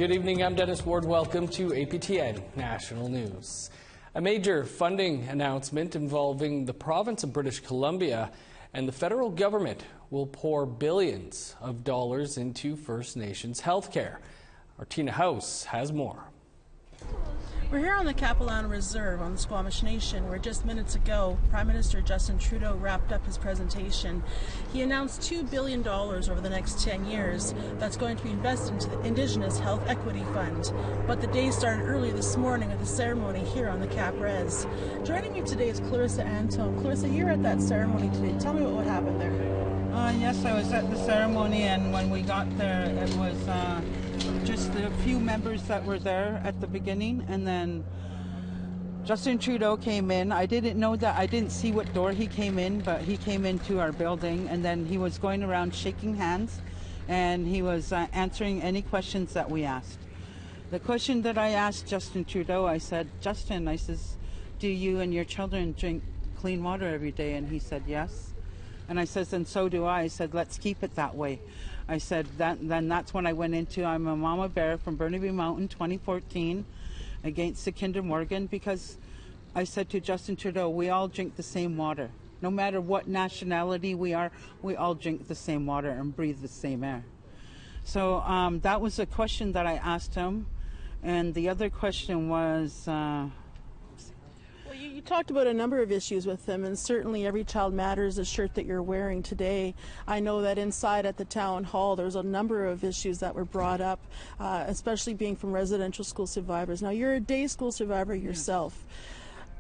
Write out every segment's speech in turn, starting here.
Good evening, I'm Dennis Ward. Welcome to APTN National News. A major funding announcement involving the province of British Columbia and the federal government will pour billions of dollars into First Nations healthcare. Our Tina House has more. We're here on the Capilano Reserve on the Squamish Nation, where just minutes ago, Prime Minister Justin Trudeau wrapped up his presentation. He announced $2 billion over the next 10 years that's going to be invested into the Indigenous Health Equity Fund. But the day started early this morning with a ceremony here on the Cap Res. Joining me today is Clarissa Antone. Clarissa, you're at that ceremony today. Tell me what happened there. Yes, I was at the ceremony, and when we got there, it was just a few members that were there at the beginning, and then Justin Trudeau came in. I didn't know that. I didn't see what door he came in, but he came into our building, and then he was going around shaking hands, and he was answering any questions that we asked. The question that I asked Justin Trudeau, I said, Justin, I says, do you and your children drink clean water every day? And he said, yes. And I says, and so do I. I said, let's keep it that way. I said, then that's when I went into, I'm a mama bear from Burnaby Mountain 2014 against the Kinder Morgan, because I said to Justin Trudeau, we all drink the same water. No matter what nationality we are, we all drink the same water and breathe the same air. So that was a question that I asked him. And the other question was... Well, you talked about a number of issues with them, and certainly Every Child Matters, the shirt that you're wearing today. I know that inside at the town hall there's a number of issues that were brought up, especially being from residential school survivors. Now, you're a day school survivor yourself.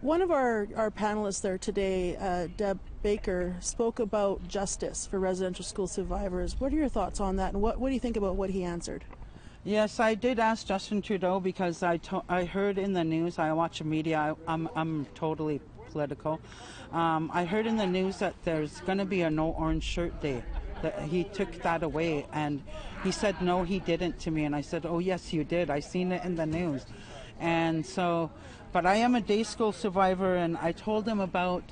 One of our panelists there today, Deb Baker, spoke about justice for residential school survivors. What are your thoughts on that, and what do you think about what he answered? Yes, I did ask Justin Trudeau because I heard in the news, I watch the media, I'm totally political. I heard in the news that there's going to be a no orange shirt day, that he took that away, and he said no, he didn't to me, and I said, oh yes you did, I seen it in the news. And so, but I am a day school survivor, and I told him about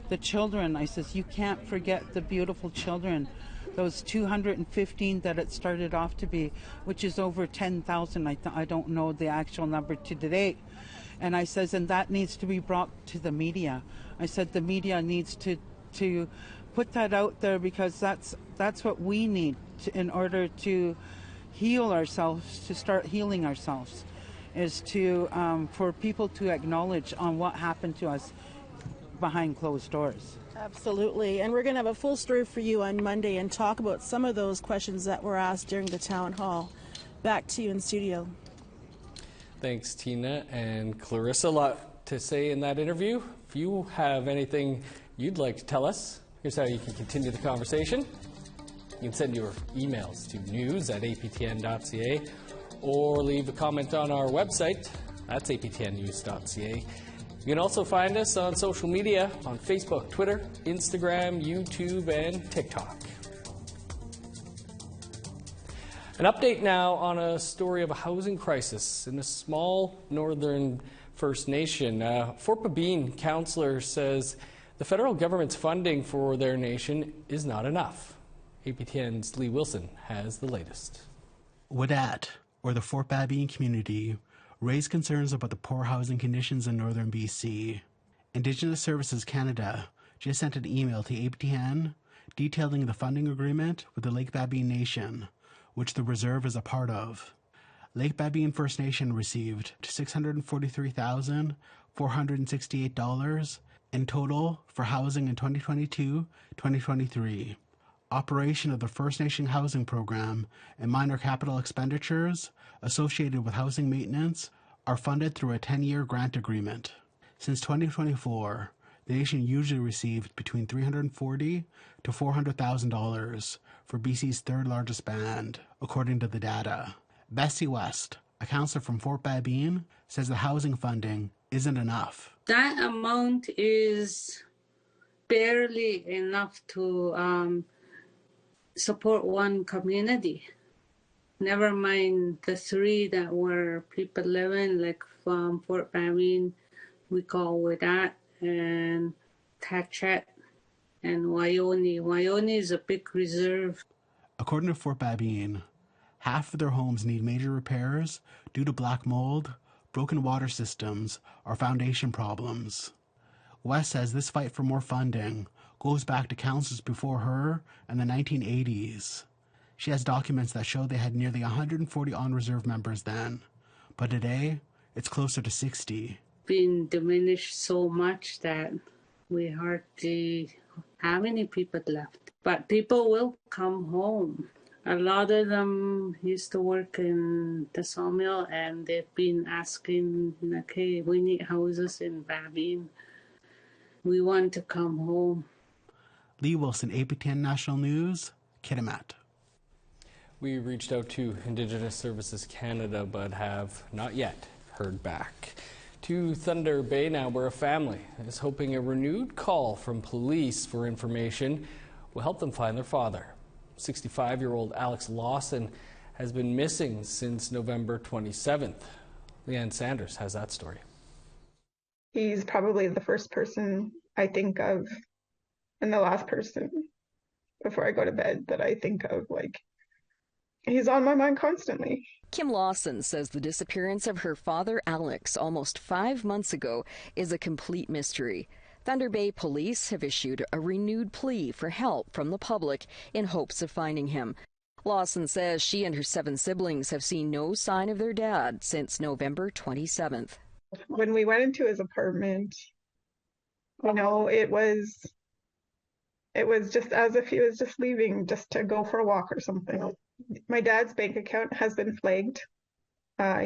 the children. I says, you can't forget the beautiful children. Those 215 that it started off to be, which is over 10,000. I don't know the actual number to date. And I says, and that needs to be brought to the media. I said the media needs to put that out there, because that's what we need in order to heal ourselves, to start healing ourselves, is to for people to acknowledge on what happened to us behind closed doors. Absolutely, and we're going to have a full story for you on Monday and talk about some of those questions that were asked during the town hall. Back to you in studio. Thanks, Tina and Clarissa. A lot to say in that interview. If you have anything you'd like to tell us, here's how you can continue the conversation. You can send your emails to news@aptn.ca or leave a comment on our website. That's aptnnews.ca. You can also find us on social media on Facebook, Twitter, Instagram, YouTube, and TikTok. An update now on a story of a housing crisis in a small northern First Nation. Fort Babine councillor says the federal government's funding for their nation is not enough. APTN's Lee Wilson has the latest. Wadat, or the Fort Babine community, raised concerns about the poor housing conditions in northern BC. Indigenous Services Canada just sent an email to APTN detailing the funding agreement with the Lake Babine Nation, which the reserve is a part of. Lake Babine First Nation received $643,468 in total for housing in 2022-2023. Operation of the First Nation Housing Program and minor capital expenditures associated with housing maintenance are funded through a 10-year grant agreement. Since 2024, the nation usually received between $340,000 to $400,000 for BC's third largest band, according to the data. Bessie West, a councillor from Fort Babine, says the housing funding isn't enough. That amount is barely enough to support one community. Never mind the three that were people living, like from Fort Babine, we call Wadat, and Tachet, and Waioni. Waioni is a big reserve. According to Fort Babine, Half of their homes need major repairs due to black mold, broken water systems, or foundation problems. West says this fight for more funding goes back to councils before her in the 1980s. She has documents that show they had nearly 140 on-reserve members then, but today it's closer to 60. Been diminished so much that we hardly have any people left. But people will come home. A lot of them used to work in the sawmill, and they've been asking, okay, we need houses in Barbie. We want to come home. Lee Wilson, APTN National News, Kitimat. We reached out to Indigenous Services Canada, but have not yet heard back. To Thunder Bay now, where a family is hoping a renewed call from police for information will help them find their father. 65-year-old Alex Lawson has been missing since November 27th. Leanne Sanders has that story. He's probably the first person I think of and the last person before I go to bed that I think of. Like, he's on my mind constantly. Kim Lawson says the disappearance of her father, Alex, almost 5 months ago is a complete mystery. Thunder Bay police have issued a renewed plea for help from the public in hopes of finding him. Lawson says she and her 7 siblings have seen no sign of their dad since November 27th. When we went into his apartment, it was just as if he was just leaving just to go for a walk or something. My dad's bank account has been flagged.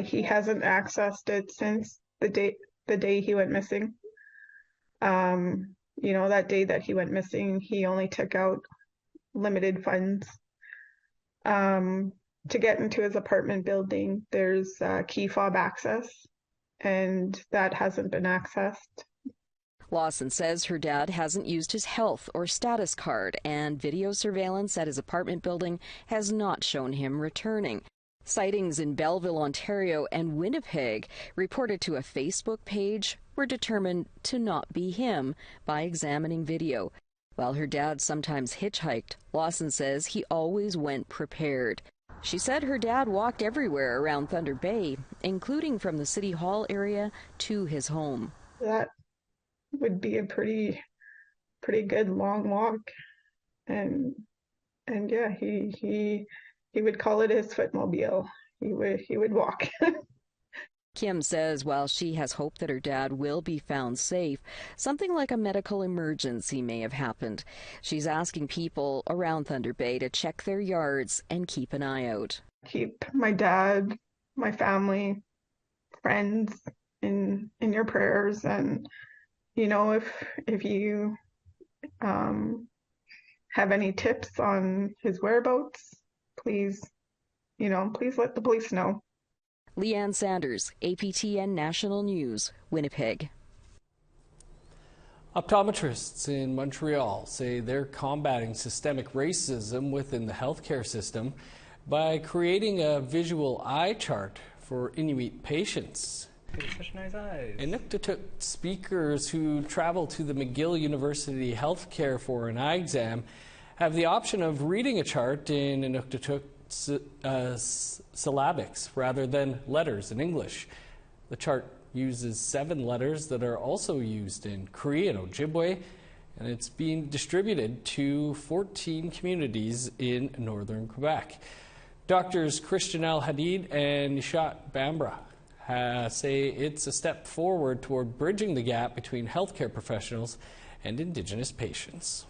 He hasn't accessed it since the day he went missing. That day that he went missing, he only took out limited funds. To get into his apartment building, there's key fob access, and that hasn't been accessed. Lawson says her dad hasn't used his health or status card, and video surveillance at his apartment building has not shown him returning. Sightings in Belleville, Ontario and Winnipeg, reported to a Facebook page, were determined to not be him by examining video. While her dad sometimes hitchhiked, Lawson says he always went prepared. She said her dad walked everywhere around Thunder Bay, including from the City Hall area to his home. That would be a pretty good long walk, and yeah, he would call it his footmobile. He would walk. Kim says while she has hope that her dad will be found safe, something like a medical emergency may have happened. She's asking people around Thunder Bay to check their yards and keep an eye out. Keep my dad, my family, friends in your prayers, and if you have any tips on his whereabouts, please let the police know. Leanne Sanders, APTN National News, Winnipeg. Optometrists in Montreal say they're combating systemic racism within the healthcare system by creating a visual eye chart for Inuit patients. Such nice eyes. Inuktitut speakers who travel to the McGill University Healthcare for an eye exam have the option of reading a chart in Inuktitut syllabics rather than letters in English. The chart uses 7 letters that are also used in Cree and Ojibwe, and it's being distributed to 14 communities in northern Quebec. Doctors Christian Al-Hadid and Nishat Bambra say it's a step forward toward bridging the gap between healthcare professionals and Indigenous patients.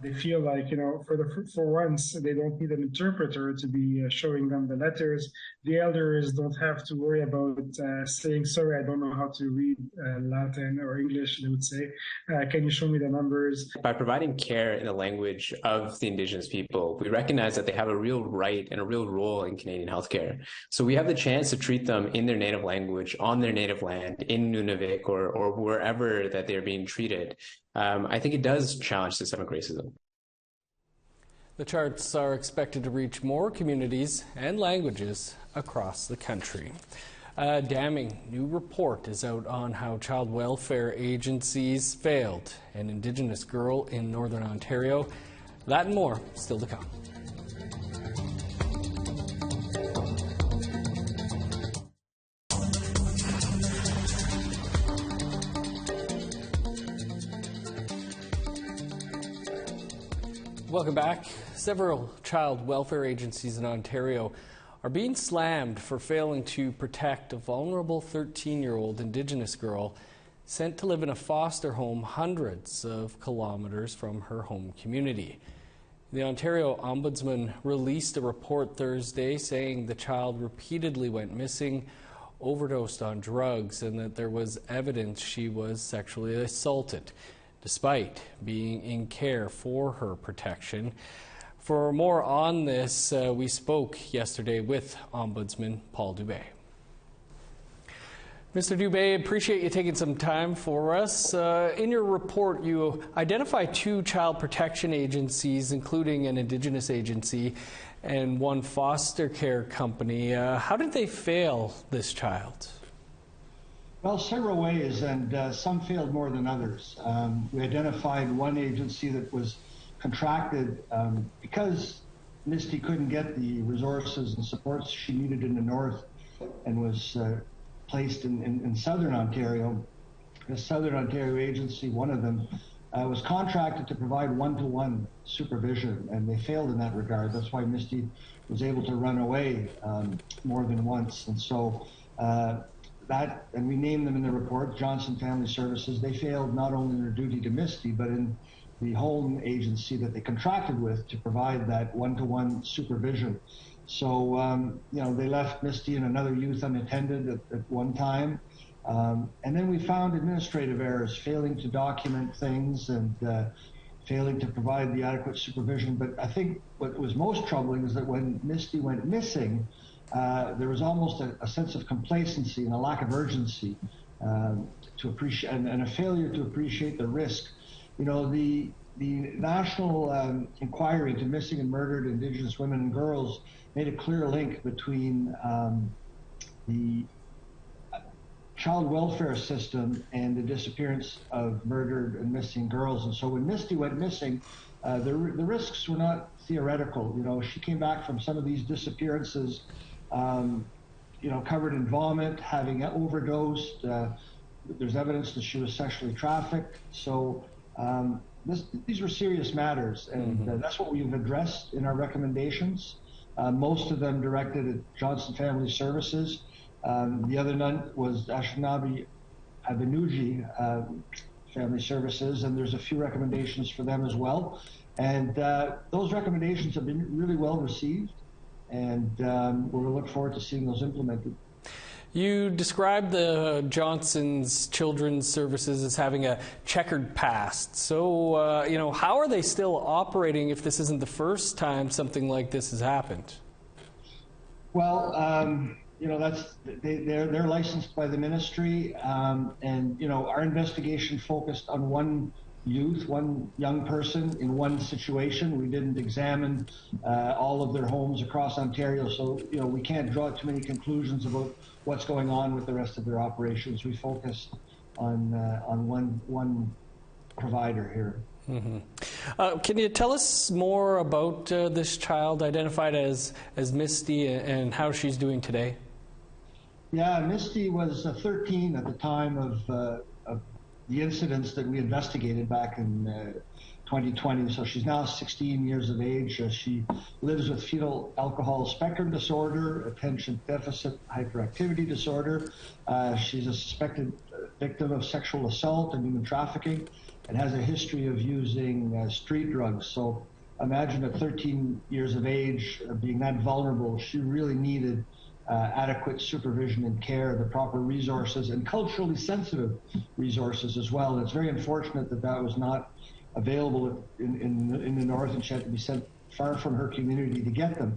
They feel like, for once, they don't need an interpreter to be showing them the letters. The elders don't have to worry about saying, sorry, I don't know how to read Latin or English, they would say. Can you show me the numbers? By providing care in the language of the Indigenous people, we recognize that they have a real right and a real role in Canadian healthcare. So we have the chance to treat them in their native language, on their native land, in Nunavik or wherever that they're being treated. I think it does challenge systemic racism. The charts are expected to reach more communities and languages across the country. A damning new report is out on how child welfare agencies failed an Indigenous girl in Northern Ontario. That and more still to come. Welcome back. Several child welfare agencies in Ontario are being slammed for failing to protect a vulnerable 13-year-old Indigenous girl sent to live in a foster home hundreds of kilometers from her home community. The Ontario Ombudsman released a report Thursday saying the child repeatedly went missing, overdosed on drugs, and that there was evidence she was sexually assaulted, despite being in care for her protection. For more on this, we spoke yesterday with Ombudsman Paul Dubé. Mr. Dubé, appreciate you taking some time for us. In your report, you identify 2 child protection agencies, including an Indigenous agency and one foster care company. How did they fail this child? Well, several ways, and some failed more than others. We identified one agency that was contracted because Misty couldn't get the resources and supports she needed in the north and was placed in southern Ontario. The Southern Ontario agency, one of them, was contracted to provide one-to-one supervision, and they failed in that regard. That's why Misty was able to run away more than once. And so and we named them in the report, Johnson Family Services. They failed not only in their duty to Misty, but in the home agency that they contracted with to provide that one-to-one supervision. So, they left Misty and another youth unattended at one time. And then we found administrative errors, failing to document things and failing to provide the adequate supervision. But I think what was most troubling is that when Misty went missing, there was almost a sense of complacency and a lack of urgency to appreciate, and a failure to appreciate the risk. The national inquiry into missing and murdered Indigenous women and girls made a clear link between the child welfare system and the disappearance of murdered and missing girls. And so when Misty went missing, the risks were not theoretical. She came back from some of these disappearances covered in vomit, having overdosed. There's evidence that she was sexually trafficked. So these were serious matters, and that's what we've addressed in our recommendations. Most of them directed at Johnson Family Services. The other none was Anishinaabe Abenuji Family Services, and there's a few recommendations for them as well. And those recommendations have been really well received, and we'll look forward to seeing those implemented. You described the Johnson's Children's Services as having a checkered past. So, how are they still operating if this isn't the first time something like this has happened? Well, they're licensed by the ministry, and our investigation focused on one young person in one situation. We didn't examine all of their homes across Ontario, so we can't draw too many conclusions about what's going on with the rest of their operations. We focused on one provider here. Mm-hmm. Can you tell us more about this child identified as Misty and how she's doing today? Yeah, Misty was 13 at the time of the incidents that we investigated back in 2020. So she's now 16 years of age. She lives with fetal alcohol spectrum disorder, attention deficit hyperactivity disorder. She's a suspected victim of sexual assault and human trafficking, and has a history of using street drugs. So imagine at 13 years of age, being that vulnerable, she really needed adequate supervision and care, the proper resources, and culturally sensitive resources as well. And it's very unfortunate that that was not available in the north, and she had to be sent far from her community to get them.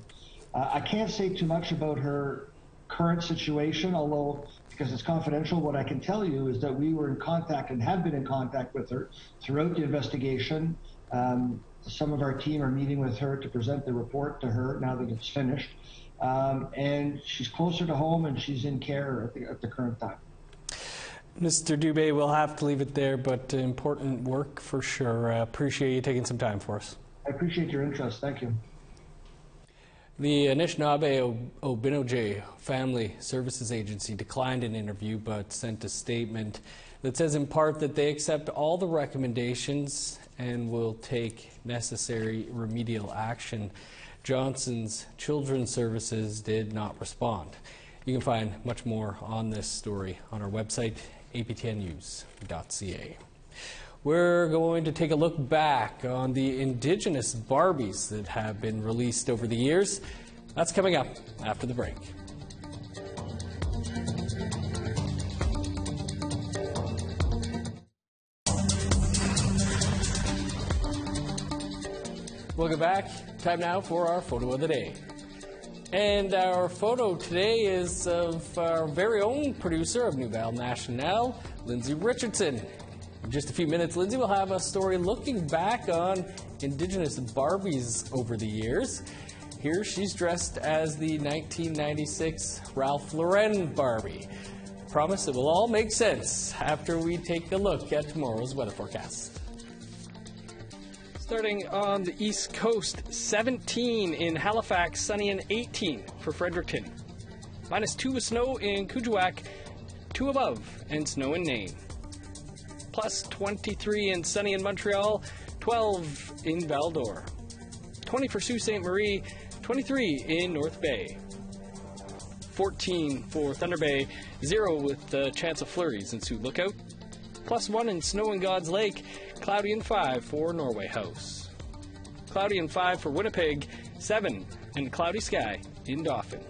I can't say too much about her current situation, although, because it's confidential, what I can tell you is that we were in contact and have been in contact with her throughout the investigation. Some of our team are meeting with her to present the report to her now that it's finished. And she's closer to home, and she's in care at the current time. Mr. Dubé, we'll have to leave it there, but important work for sure. Appreciate you taking some time for us. I appreciate your interest. Thank you. The Anishinaabe Obinojay Family Services Agency declined an interview but sent a statement that says in part that they accept all the recommendations and will take necessary remedial action. Johnson's Children's Services did not respond. You can find much more on this story on our website, aptnnews.ca. We're going to take a look back on the Indigenous Barbies that have been released over the years. That's coming up after the break. Welcome back. Time now for our photo of the day. And our photo today is of our very own producer of Nouvelle Nationale, Lindsay Richardson. In just a few minutes, Lindsay will have a story looking back on Indigenous Barbies over the years. Here she's dressed as the 1996 Ralph Lauren Barbie. Promise it will all make sense after we take a look at tomorrow's weather forecast. Starting on the East Coast, 17 in Halifax, sunny and 18 for Fredericton. -2 with snow in Kuujjuaq, 2 above, and snow in Nain. Plus 23 and sunny in Montreal, 12 in Val-d'Or. 20 for Sault Ste. Marie, 23 in North Bay. 14 for Thunder Bay, 0 with the chance of flurries in Sioux Lookout. +1 in snow in God's Lake, cloudy and 5 for Norway House. Cloudy and 5 for Winnipeg, 7 and cloudy sky in Dauphin.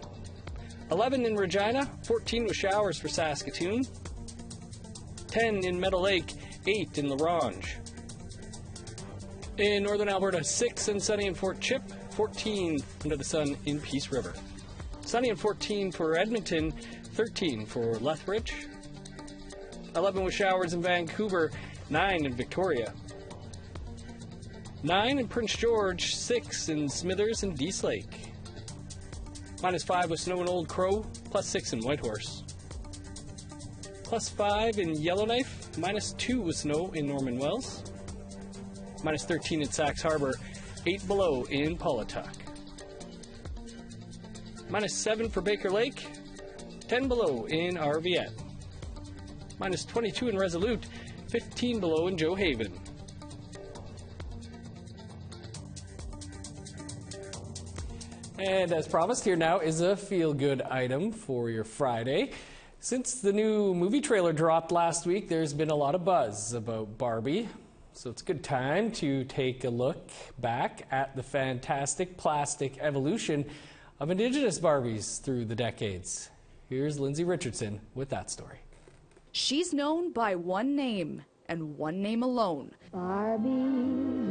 11 in Regina, 14 with showers for Saskatoon. 10 in Meadow Lake, 8 in La Ronge. In northern Alberta, 6 and sunny in Fort Chip, 14 under the sun in Peace River. Sunny and 14 for Edmonton, 13 for Lethbridge. 11 with showers in Vancouver, 9 in Victoria. 9 in Prince George, 6 in Smithers and Dease Lake. -5 with snow in Old Crow, +6 in Whitehorse. +5 in Yellowknife, -2 with snow in Norman Wells. -13 in Sax Harbor, 8 below in Paulatuck. -7 for Baker Lake, 10 below in Arviette. -22 in Resolute, 15 below in Joe Haven. And as promised, here now is a feel-good item for your Friday. Since the new movie trailer dropped last week, there's been a lot of buzz about Barbie. So it's a good time to take a look back at the fantastic plastic evolution of Indigenous Barbies through the decades. Here's Lindsay Richardson with that story. She's known by one name, and one name alone. Barbie,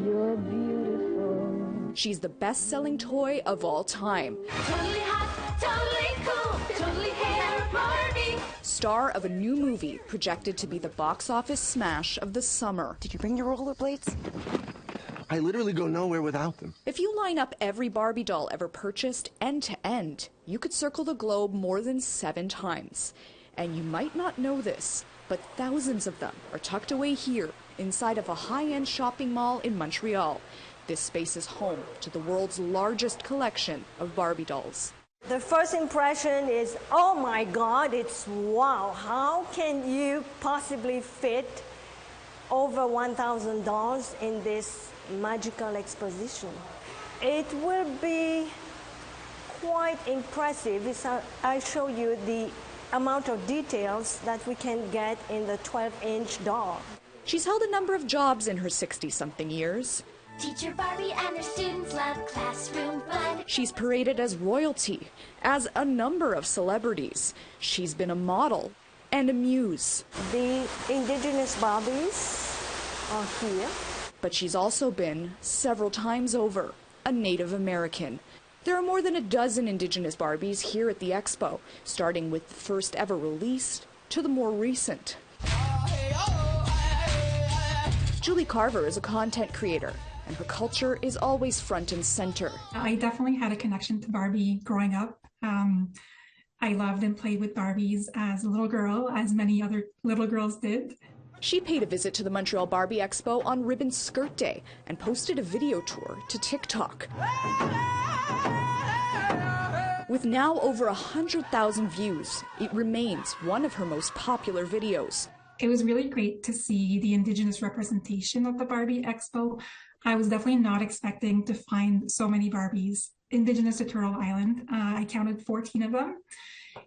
you're beautiful. She's the best-selling toy of all time. Totally hot, totally cool, totally hair Barbie. Star of a new movie projected to be the box office smash of the summer. Did you bring your rollerblades? I literally go nowhere without them. If you line up every Barbie doll ever purchased end to end, you could circle the globe more than 7 times. And you might not know this, but thousands of them are tucked away here inside of a high-end shopping mall in Montreal. This space is home to the world's largest collection of Barbie dolls. The first impression is, oh my God, it's wow. How can you possibly fit over 1,000 dolls in this magical exposition? It will be quite impressive if I show you the amount of details that we can get in the 12-inch doll. She's held a number of jobs in her 60-something years. Teacher Barbie and her students love classroom fun. She's paraded as royalty, as a number of celebrities. She's been a model and a muse. The Indigenous Barbies are here. But she's also been, several times over, a Native American. There are more than a dozen Indigenous Barbies here at the Expo, starting with the first ever released to the more recent. Julie Carver is a content creator, and her culture is always front and center. I definitely had a connection to Barbie growing up. I loved and played with Barbies as a little girl, as many other little girls did. She paid a visit to the Montreal Barbie Expo on Ribbon Skirt Day and posted a video tour to TikTok. With now over 100,000 views, it remains one of her most popular videos. It was really great to see the Indigenous representation of the Barbie Expo. I was definitely not expecting to find so many Barbies Indigenous to Turtle Island. I counted 14 of them.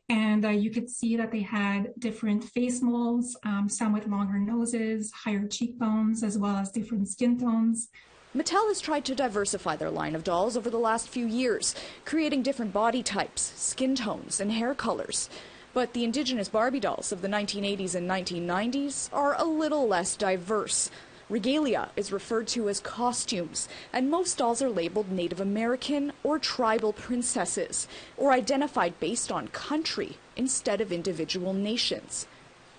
And you could see that they had different face molds, some with longer noses, higher cheekbones, as well as different skin tones. Mattel has tried to diversify their line of dolls over the last few years, creating different body types, skin tones, and hair colors. But the Indigenous Barbie dolls of the 1980s and 1990s are a little less diverse. Regalia is referred to as costumes, and most dolls are labeled Native American or tribal princesses, or identified based on country instead of individual nations.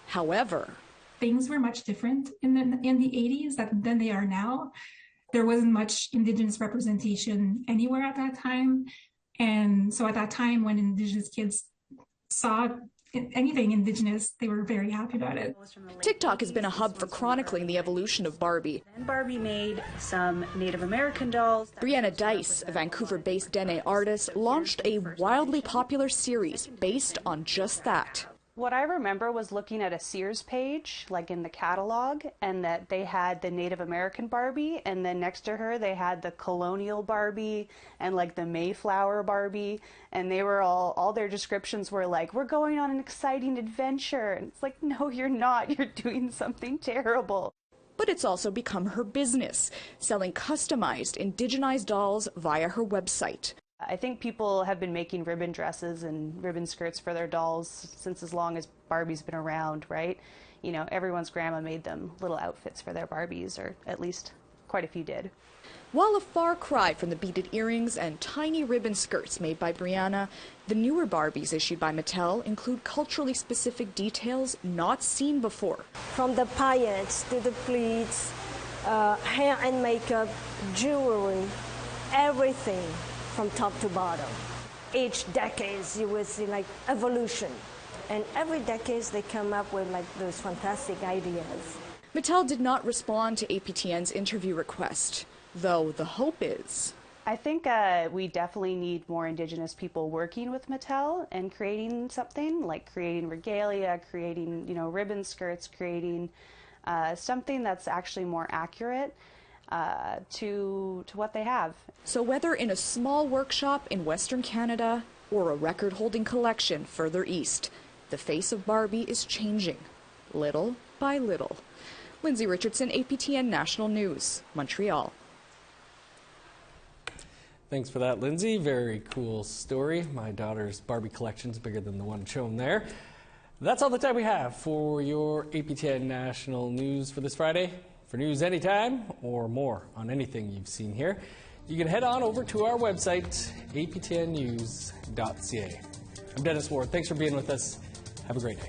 However, things were much different in the 80s than they are now. There wasn't much Indigenous representation anywhere at that time. And so at that time, when Indigenous kids saw anything Indigenous, they were very happy about it. TikTok has been a hub for chronicling the evolution of Barbie. And Barbie made some Native American dolls. Brianna Dice, a Vancouver-based Dene artist, launched a wildly popular series based on just that. What I remember was looking at a Sears page, like in the catalog, and that they had the Native American Barbie, and then next to her they had the colonial Barbie and like the Mayflower Barbie, and they were all their descriptions were like, we're going on an exciting adventure. And it's like, no, you're not. You're doing something terrible. But it's also become her business, selling customized, indigenized dolls via her website. I think people have been making ribbon dresses and ribbon skirts for their dolls since as long as Barbie's been around, right? You know, everyone's grandma made them little outfits for their Barbies, or at least quite a few did. While a far cry from the beaded earrings and tiny ribbon skirts made by Brianna, the newer Barbies issued by Mattel include culturally specific details not seen before. From the paillettes to the pleats, hair and makeup, jewelry, everything. From top to bottom. Each decade you will see like evolution. And every decade they come up with like those fantastic ideas. Mattel did not respond to APTN's interview request, though the hope is. I think we definitely need more Indigenous people working with Mattel and creating something, like creating regalia, creating, you know, ribbon skirts, creating something that's actually more accurate to what they have. So whether in a small workshop in Western Canada or a record-holding collection further east, the face of Barbie is changing, little by little. Lindsay Richardson, APTN National News, Montreal. Thanks for that, Lindsay. Very cool story. My daughter's Barbie collection's bigger than the one shown there. That's all the time we have for your APTN National News for this Friday. For news anytime or more on anything you've seen here, you can head on over to our website, aptnnews.ca. I'm Dennis Ward. Thanks for being with us. Have a great day.